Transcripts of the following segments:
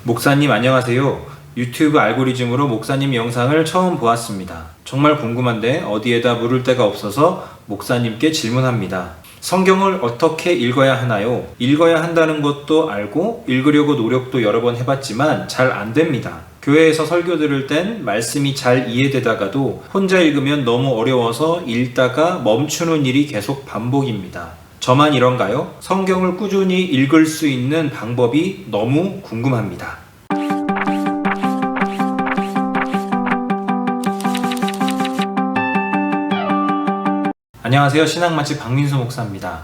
목사님 안녕하세요. 유튜브 알고리즘으로 목사님 영상을 처음 보았습니다. 정말 궁금한데 어디에다 물을 데가 없어서 목사님께 질문합니다. 성경을 어떻게 읽어야 하나요? 읽어야 한다는 것도 알고 읽으려고 노력도 여러 번 해봤지만 잘 안 됩니다. 교회에서 설교 들을 땐 말씀이 잘 이해되다가도 혼자 읽으면 너무 어려워서 읽다가 멈추는 일이 계속 반복입니다. 저만 이런가요? 성경을 꾸준히 읽을 수 있는 방법이 너무 궁금합니다. 안녕하세요. 신앙맛집 박민수 목사입니다.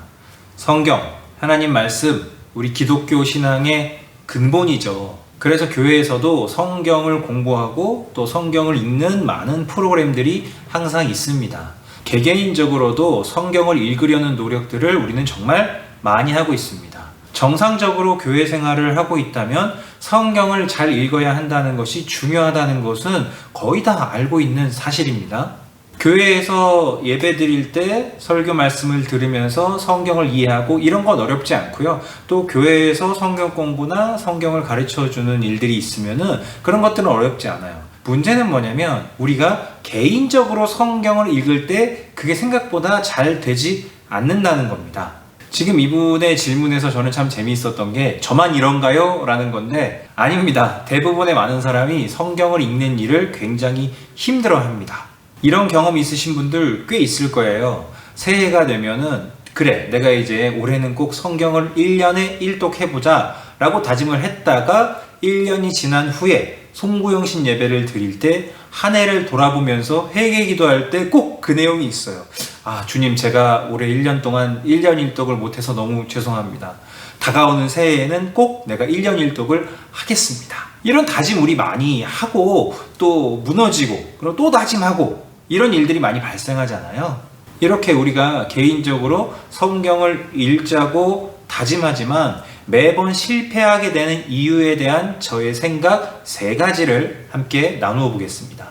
성경, 하나님 말씀, 우리 기독교 신앙의 근본이죠. 그래서 교회에서도 성경을 공부하고 또 성경을 읽는 많은 프로그램들이 항상 있습니다. 개개인적으로도 성경을 읽으려는 노력들을 우리는 정말 많이 하고 있습니다. 정상적으로 교회 생활을 하고 있다면 성경을 잘 읽어야 한다는 것이 중요하다는 것은 거의 다 알고 있는 사실입니다. 교회에서 예배 드릴 때 설교 말씀을 들으면서 성경을 이해하고 이런 건 어렵지 않고요. 또 교회에서 성경 공부나 성경을 가르쳐 주는 일들이 있으면은 그런 것들은 어렵지 않아요. 문제는 뭐냐면 우리가 개인적으로 성경을 읽을 때 그게 생각보다 잘 되지 않는다는 겁니다. 지금 이분의 질문에서 저는 참 재미있었던 게 저만 이런가요? 라는 건데 아닙니다. 대부분의 많은 사람이 성경을 읽는 일을 굉장히 힘들어합니다. 이런 경험 있으신 분들 꽤 있을 거예요. 새해가 되면은 그래 내가 이제 올해는 꼭 성경을 1년에 1독 해보자 라고 다짐을 했다가 1년이 지난 후에 송구영신 예배를 드릴 때 한 해를 돌아보면서 회개 기도할 때 꼭 그 내용이 있어요. 아 주님 제가 올해 1년 동안 1년 1독을 못해서 너무 죄송합니다. 다가오는 새해에는 꼭 내가 1년 1독을 하겠습니다. 이런 다짐 우리 많이 하고 또 무너지고 그리고 또 다짐하고 이런 일들이 많이 발생하잖아요. 이렇게 우리가 개인적으로 성경을 읽자고 다짐하지만 매번 실패하게 되는 이유에 대한 저의 생각 3가지를 함께 나누어 보겠습니다.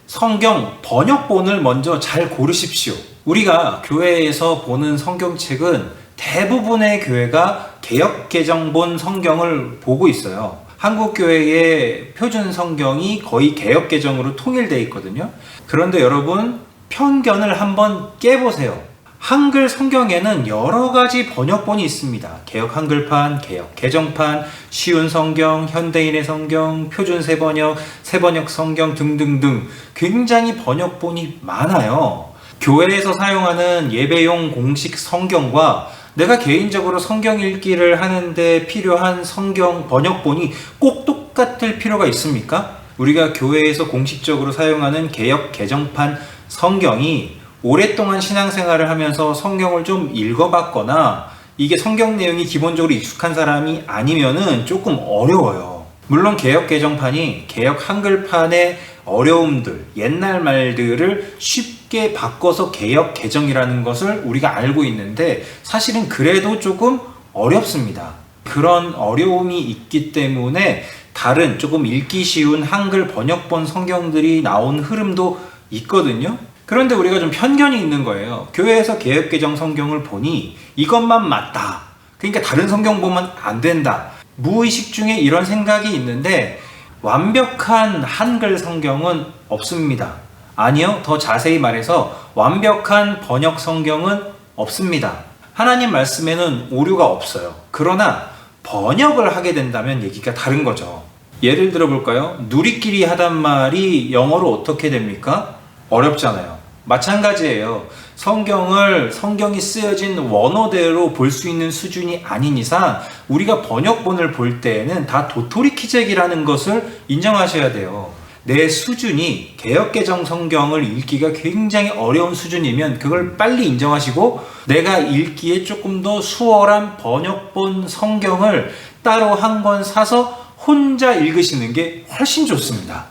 성경 번역본을 먼저 잘 고르십시오. 우리가 교회에서 보는 성경책은 대부분의 교회가 개역개정본 성경을 보고 있어요. 한국교회의 표준 성경이 거의 개역개정으로 통일되어 있거든요. 그런데 여러분 편견을 한번 깨보세요. 한글 성경에는 여러 가지 번역본이 있습니다. 개역 한글판, 개역 개정판, 쉬운 성경, 현대인의 성경, 표준 새번역, 새번역 성경 등등등 굉장히 번역본이 많아요. 교회에서 사용하는 예배용 공식 성경과 내가 개인적으로 성경 읽기를 하는데 필요한 성경 번역본이 꼭 똑같을 필요가 있습니까? 우리가 교회에서 공식적으로 사용하는 개역 개정판 성경이 오랫동안 신앙생활을 하면서 성경을 좀 읽어봤거나 이게 성경 내용이 기본적으로 익숙한 사람이 아니면은 조금 어려워요. 물론 개역 개정판이 개역 한글판의 어려움들, 옛날 말들을 쉽게 바꿔서 개역 개정이라는 것을 우리가 알고 있는데 사실은 그래도 조금 어렵습니다. 그런 어려움이 있기 때문에 다른 조금 읽기 쉬운 한글 번역본 성경들이 나온 흐름도 있거든요. 그런데 우리가 좀 편견이 있는 거예요. 교회에서 개역개정 성경을 보니 이것만 맞다. 그러니까 다른 성경 보면 안 된다. 무의식 중에 이런 생각이 있는데 완벽한 한글 성경은 없습니다. 아니요, 더 자세히 말해서 완벽한 번역 성경은 없습니다. 하나님 말씀에는 오류가 없어요. 그러나 번역을 하게 된다면 얘기가 다른 거죠. 예를 들어 볼까요? 누리끼리 하단 말이 영어로 어떻게 됩니까? 어렵잖아요. 마찬가지예요. 성경이 쓰여진 원어대로 볼 수 있는 수준이 아닌 이상 우리가 번역본을 볼 때에는 다 도토리 키재기라는 것을 인정하셔야 돼요. 내 수준이 개역개정 성경을 읽기가 굉장히 어려운 수준이면 그걸 빨리 인정하시고 내가 읽기에 조금 더 수월한 번역본 성경을 따로 한 권 사서 혼자 읽으시는 게 훨씬 좋습니다.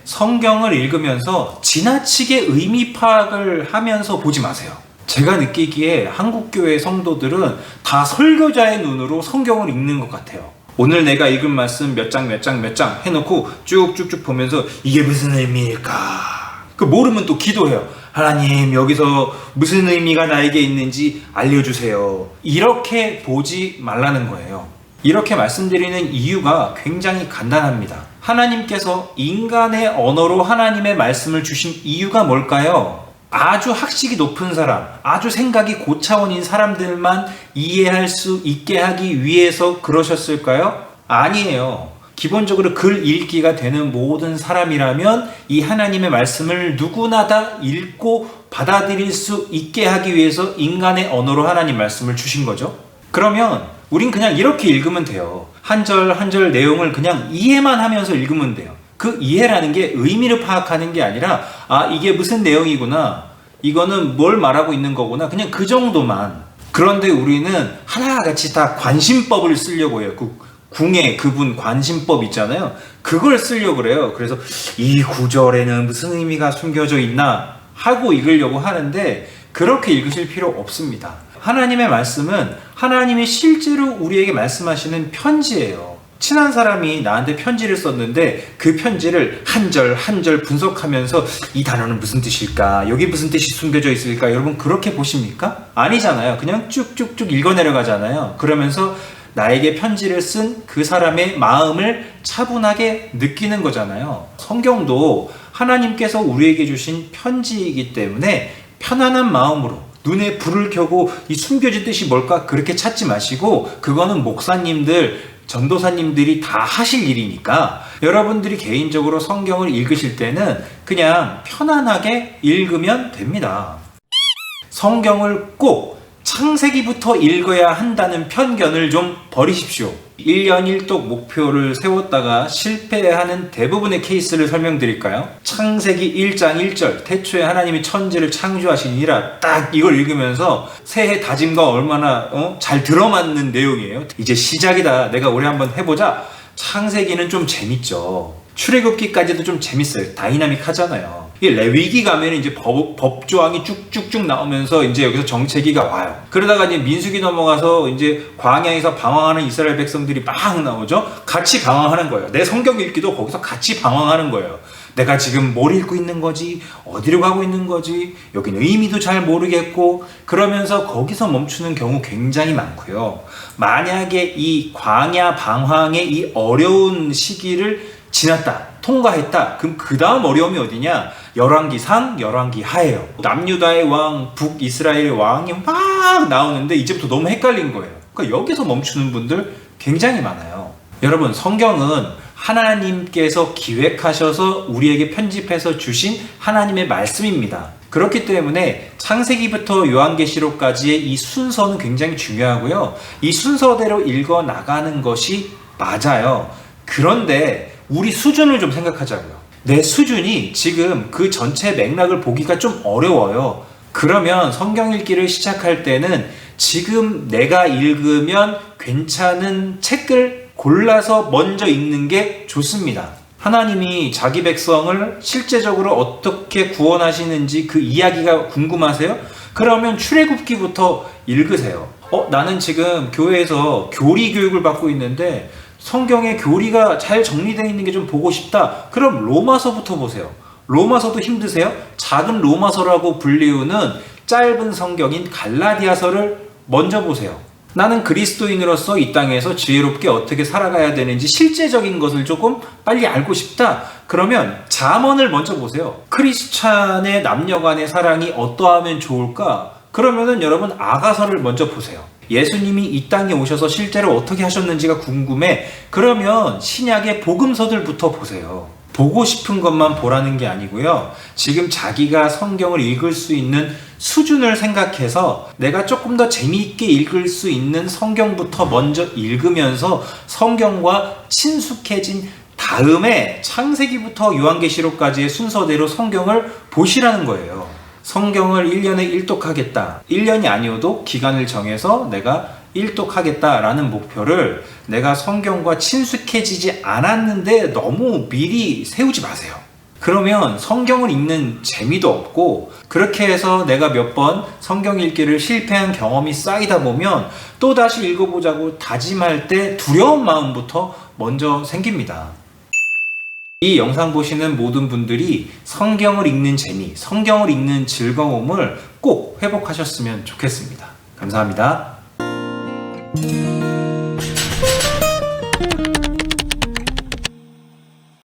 성경을 읽으면서 지나치게 의미 파악을 하면서 보지 마세요. 제가 느끼기에 한국교회 성도들은 다 설교자의 눈으로 성경을 읽는 것 같아요. 오늘 내가 읽은 말씀 몇 장 해놓고 쭉쭉쭉 보면서 이게 무슨 의미일까? 그 모르면 또 기도해요. 하나님 여기서 무슨 의미가 나에게 있는지 알려주세요. 이렇게 보지 말라는 거예요. 이렇게 말씀드리는 이유가 굉장히 간단합니다. 하나님께서 인간의 언어로 하나님의 말씀을 주신 이유가 뭘까요? 아주 학식이 높은 사람, 아주 생각이 고차원인 사람들만 이해할 수 있게 하기 위해서 그러셨을까요? 아니에요. 기본적으로 글 읽기가 되는 모든 사람이라면 이 하나님의 말씀을 누구나 다 읽고 받아들일 수 있게 하기 위해서 인간의 언어로 하나님 말씀을 주신 거죠. 그러면 우린 그냥 이렇게 읽으면 돼요. 한 절 한 절 내용을 그냥 이해만 하면서 읽으면 돼요. 그 이해라는 게 의미를 파악하는 게 아니라 이게 무슨 내용이구나, 이거는 뭘 말하고 있는 거구나, 그냥 그 정도만. 그런데 우리는 하나같이 다 관심법을 쓰려고 해요. 궁의 그분 관심법 있잖아요. 그걸 쓰려고 그래요. 그래서 이 구절에는 무슨 의미가 숨겨져 있나 하고 읽으려고 하는데 그렇게 읽으실 필요 없습니다. 하나님의 말씀은 하나님이 실제로 우리에게 말씀하시는 편지예요. 친한 사람이 나한테 편지를 썼는데 그 편지를 한 절 한 절 분석하면서 이 단어는 무슨 뜻일까? 여기 무슨 뜻이 숨겨져 있을까? 여러분 그렇게 보십니까? 아니잖아요. 그냥 쭉쭉쭉 읽어 내려가잖아요. 그러면서 나에게 편지를 쓴 그 사람의 마음을 차분하게 느끼는 거잖아요. 성경도 하나님께서 우리에게 주신 편지이기 때문에 편안한 마음으로 눈에 불을 켜고 이 숨겨진 뜻이 뭘까 그렇게 찾지 마시고, 그거는 목사님들, 전도사님들이 다 하실 일이니까 여러분들이 개인적으로 성경을 읽으실 때는 그냥 편안하게 읽으면 됩니다. 성경을 꼭 창세기부터 읽어야 한다는 편견을 좀 버리십시오. 1년 1독 목표를 세웠다가 실패하는 대부분의 케이스를 설명드릴까요? 창세기 1장 1절 태초에 하나님이 천지를 창조하시니라, 딱 이걸 읽으면서 새해 다짐과 얼마나 잘 들어맞는 내용이에요. 이제 시작이다, 내가 올해 한번 해보자. 창세기는 좀 재밌죠. 출애굽기까지도 좀 재밌어요. 다이나믹하잖아요. 이 레위기 가면 이제 법조항이 쭉쭉쭉 나오면서 이제 여기서 정체기가 와요. 그러다가 이제 민수기 넘어가서 이제 광야에서 방황하는 이스라엘 백성들이 막 나오죠. 같이 방황하는 거예요. 내 성경 읽기도 거기서 같이 방황하는 거예요. 내가 지금 뭘 읽고 있는 거지? 어디로 가고 있는 거지? 여기는 의미도 잘 모르겠고, 그러면서 거기서 멈추는 경우 굉장히 많고요. 만약에 이 광야 방황의 이 어려운 시기를 지났다, 통과했다, 그럼 그 다음 어려움이 어디냐? 열왕기상, 열왕기하예요. 남유다의 왕, 북이스라엘의 왕이 막 나오는데 이제부터 너무 헷갈린 거예요. 그러니까 여기서 멈추는 분들 굉장히 많아요. 여러분, 성경은 하나님께서 기획하셔서 우리에게 편집해서 주신 하나님의 말씀입니다. 그렇기 때문에 창세기부터 요한계시록까지의 이 순서는 굉장히 중요하고요. 이 순서대로 읽어 나가는 것이 맞아요. 그런데 우리 수준을 좀 생각하자고요. 내 수준이 지금 그 전체 맥락을 보기가 좀 어려워요. 그러면 성경 읽기를 시작할 때는 지금 내가 읽으면 괜찮은 책을 골라서 먼저 읽는 게 좋습니다. 하나님이 자기 백성을 실제적으로 어떻게 구원하시는지 그 이야기가 궁금하세요? 그러면 출애굽기부터 읽으세요. 나는 지금 교회에서 교리 교육을 받고 있는데 성경의 교리가 잘 정리되어 있는 게 좀 보고 싶다. 그럼 로마서부터 보세요. 로마서도 힘드세요? 작은 로마서라고 불리우는 짧은 성경인 갈라디아서를 먼저 보세요. 나는 그리스도인으로서 이 땅에서 지혜롭게 어떻게 살아가야 되는지 실제적인 것을 조금 빨리 알고 싶다. 그러면 잠언을 먼저 보세요. 크리스찬의 남녀 간의 사랑이 어떠하면 좋을까? 그러면은 여러분 아가서를 먼저 보세요. 예수님이 이 땅에 오셔서 실제로 어떻게 하셨는지가 궁금해. 그러면 신약의 복음서들부터 보세요. 보고 싶은 것만 보라는 게 아니고요. 지금 자기가 성경을 읽을 수 있는 수준을 생각해서 내가 조금 더 재미있게 읽을 수 있는 성경부터 먼저 읽으면서 성경과 친숙해진 다음에 창세기부터 요한계시록까지의 순서대로 성경을 보시라는 거예요. 성경을 1년에 1독하겠다. 1년이 아니어도 기간을 정해서 내가 1독하겠다라는 목표를 내가 성경과 친숙해지지 않았는데 너무 미리 세우지 마세요. 그러면 성경을 읽는 재미도 없고, 그렇게 해서 내가 몇 번 성경 읽기를 실패한 경험이 쌓이다 보면 또다시 읽어보자고 다짐할 때 두려운 마음부터 먼저 생깁니다. 이 영상 보시는 모든 분들이 성경을 읽는 재미, 성경을 읽는 즐거움을 꼭 회복하셨으면 좋겠습니다. 감사합니다.